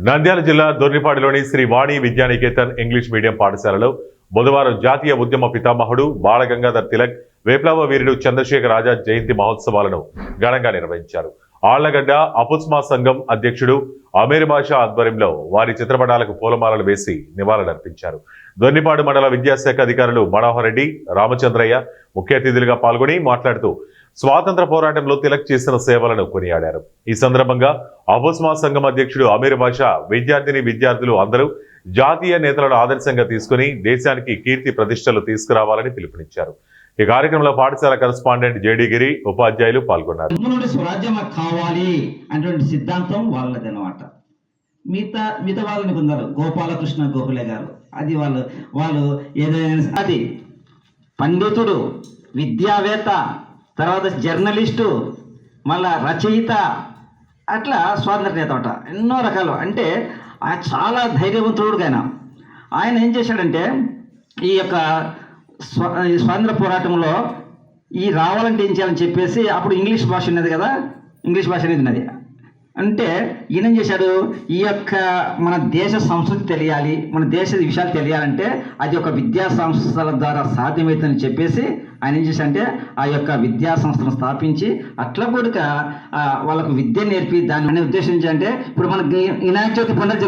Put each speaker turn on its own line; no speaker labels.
నంద్యాల జిల్లా దొర్నిపాడులోని శ్రీ వాణి Vidyanikethan English medium పాఠశాలలో బుధవారం జాతీయ ఉద్యమ పితామహుడు బాలగంగాధర్ తిలక్ విప్లవ వీరుడు చంద్రశేఖర్ ఆజాద్ జయంతి మహోత్సవాలను ఘనంగా నిర్వహించారు. ఆళ్లగడ్డ అపుస్మా సంఘం అధ్యక్షుడు అమీర్ బాషా ఆధ్వర్యంలో వారి చిత్రపటాలకు పూలమాలలు వేసి నివాళులర్పించారు. దొర్నిపాడు మండల విద్యాశాఖ అధికారులు మనోహర్ రెడ్డి, రామచంద్రయ్య ముఖ్య అతిథులుగా పాల్గొని మాట్లాడుతూ స్వాతంత్ర పోరాటంలో తిలక్ చేసిన సేవలను కొనియాడారు. ఈ సందర్భంగా అపుస్మా సంఘం అధ్యక్షుడు అమీర్ బాషా విద్యార్థులు అందరూ జాతీయ నేతలను ఆదర్శంగా తీసుకుని దేశానికి కీర్తి ప్రతిష్టలు తీసుకురావాలని పిలుపునిచ్చారు. ఈ కార్యక్రమంలో పాఠశాల కరెస్పాండెంట్ జేడీగిరి, ఉపాధ్యాయులు పాల్గొన్నారు.
స్వరాజ్యం కావాలి అనేటువంటి సిద్ధాంతం వాళ్ళది అనమాట. మిగతా వాళ్ళని కొందరు గోపాలకృష్ణ గోఖలే గారు, అది వాళ్ళు ఏదైనా అది పండితుడు, విద్యావేత్త, తర్వాత జర్నలిస్టు, మళ్ళా రచయిత, అట్లా స్వాతంత్ర నేత అంట, ఎన్నో రకాలు. అంటే చాలా ధైర్యవంతుడు ఆయన ఏం చేశాడంటే ఈ యొక్క స్వాతంత్ర పోరాటంలో ఈ రావాలంటే ఏం చేయాలని చెప్పేసి, అప్పుడు ఇంగ్లీష్ భాష ఉన్నది కదా, ఇంగ్లీష్ భాష అనేది ఉన్నది. అంటే ఈయన ఏం చేశాడు, ఈ యొక్క మన దేశ సంస్కృతి తెలియాలి, మన దేశ విషయాలు తెలియాలంటే అది ఒక విద్యా సంస్థల ద్వారా సాధ్యమవుతుందని చెప్పేసి ఆయన ఏం చేశాడంటే ఆ యొక్క విద్యా సంస్థను స్థాపించి అట్లా కూడా వాళ్ళకు విద్య నేర్పి దాన్ని ఉద్దేశించి, అంటే ఇప్పుడు మనకి వినాయక చవితి పండుగ